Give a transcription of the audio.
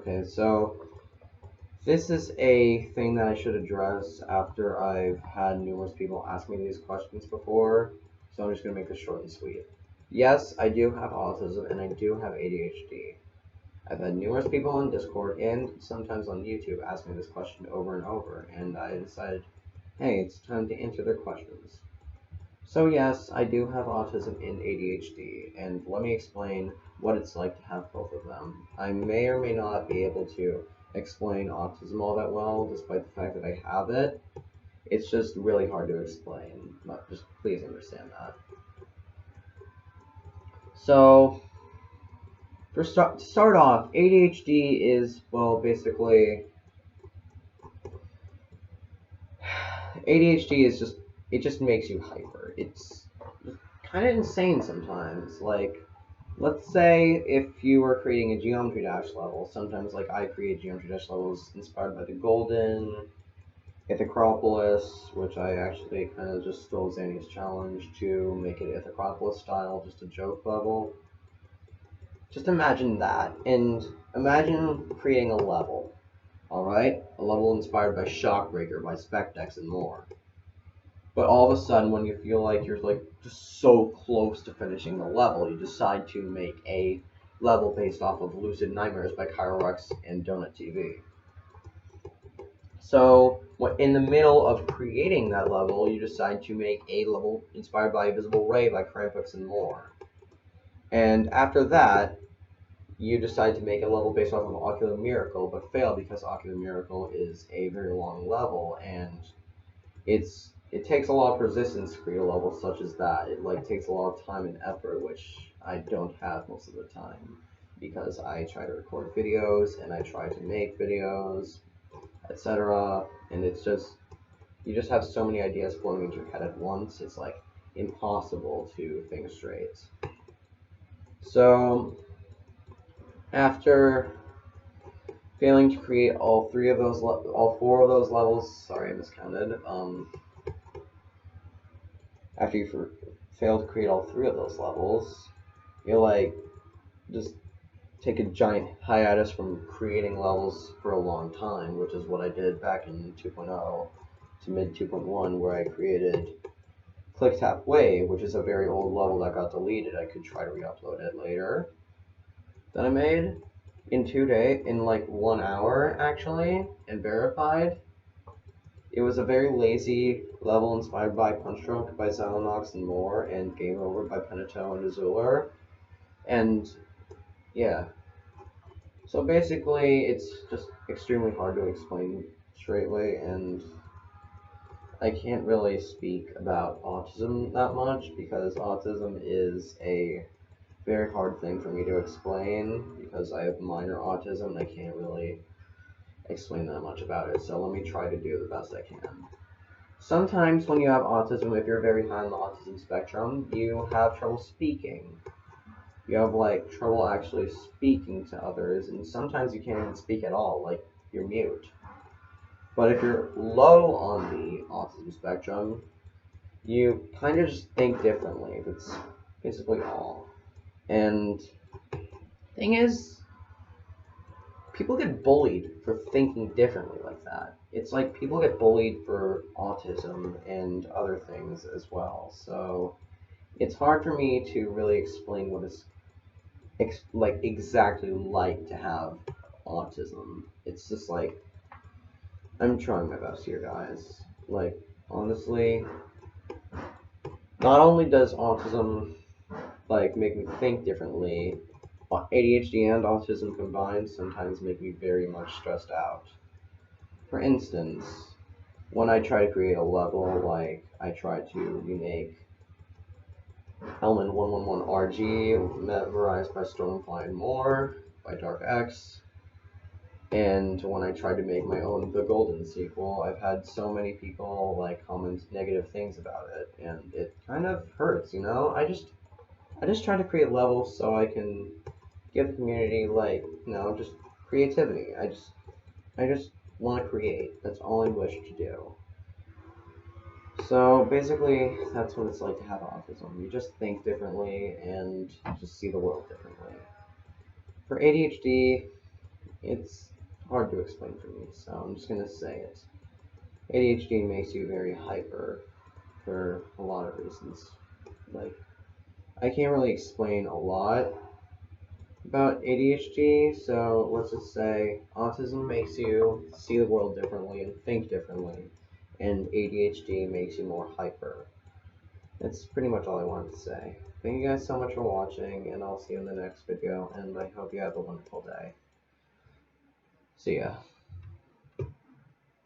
Okay, so this is a thing that I should address after I've had numerous people ask me these questions before, so I'm just going to make this short and sweet. Yes, I do have autism and I do have ADHD. I've had numerous people on Discord and sometimes on YouTube ask me this question over and over, and I decided, hey, it's time to answer their questions. So yes, I do have autism and ADHD, and let me explain what it's like to have both of them. I may or may not be able to explain autism all that well, despite the fact that I have it. It's just really hard to explain, but just please understand that. So, to start off, ADHD is, well, basically, ADHD is just, it just makes you hyper. It's kind of insane sometimes. Like, let's say if you were creating a Geometry Dash level, sometimes like I create Geometry Dash levels inspired by the Golden, Ithacropolis, which I actually kind of just stole Zanny's challenge to make it Ithacropolis style, just a joke level. Just imagine that, and imagine creating a level, alright? A level inspired by Shockbreaker, by Spectex, and more. But all of a sudden, when you feel like you're like just so close to finishing the level, you decide to make a level based off of Lucid Nightmares by Kyrorex and Donut TV. So, in the middle of creating that level, you decide to make a level inspired by Visible Ray by Krampus and more. And after that, you decide to make a level based off of Ocular Miracle, but fail because Ocular Miracle is a very long level, and it takes a lot of persistence to create a level such as that. It takes a lot of time and effort, which I don't have most of the time because I try to record videos and I try to make videos, etc. And it's just, you just have so many ideas flowing into your head at once. It's like impossible to think straight. So after failing to create all four of those levels, sorry I miscounted. After you fail to create all three of those levels, you just take a giant hiatus from creating levels for a long time, which is what I did back in 2.0 to mid 2.1, where I created Click Tap Wave, which is a very old level that got deleted. I could try to re-upload it later. That I made in 2 days, in like 1 hour actually, and verified. It was a very lazy level inspired by Punch Drunk by Xylonox and more, and Game Over by Penato and Azula. And yeah. So basically, it's just extremely hard to explain straightly, and I can't really speak about autism that much because autism is a very hard thing for me to explain because I have minor autism and I can't really explain that much about it. So let me try to do the best I can. Sometimes when you have autism, if you're very high on the autism spectrum, you have trouble speaking. You have trouble actually speaking to others, and sometimes you can't even speak at all, like you're mute. But if you're low on the autism spectrum, you kind of just think differently. That's basically all. And thing is, people get bullied for thinking differently like that. It's like people get bullied for autism and other things as well. So it's hard for me to really explain what it's exactly like to have autism. It's just like, I'm trying my best here, guys. Honestly, not only does autism make me think differently, ADHD and autism combined sometimes make me very much stressed out. For instance, when I try to create a level, I try to remake Element 111 RG, memorized by Stormfly and more, by Dark X. And when I tried to make my own The Golden sequel, I've had so many people comment negative things about it, and it kind of hurts, you know? I just try to create levels so I can give the community just creativity. I just want to create. That's all I wish to do. So basically, that's what it's like to have autism. You just think differently and just see the world differently. For ADHD, it's hard to explain for me, so I'm just gonna say it. ADHD makes you very hyper for a lot of reasons. Like, I can't really explain a lot about ADHD, so let's just say autism makes you see the world differently and think differently, and ADHD makes you more hyper. That's pretty much all I wanted to say. Thank you guys so much for watching, and I'll see you in the next video, and I hope you have a wonderful day. See ya.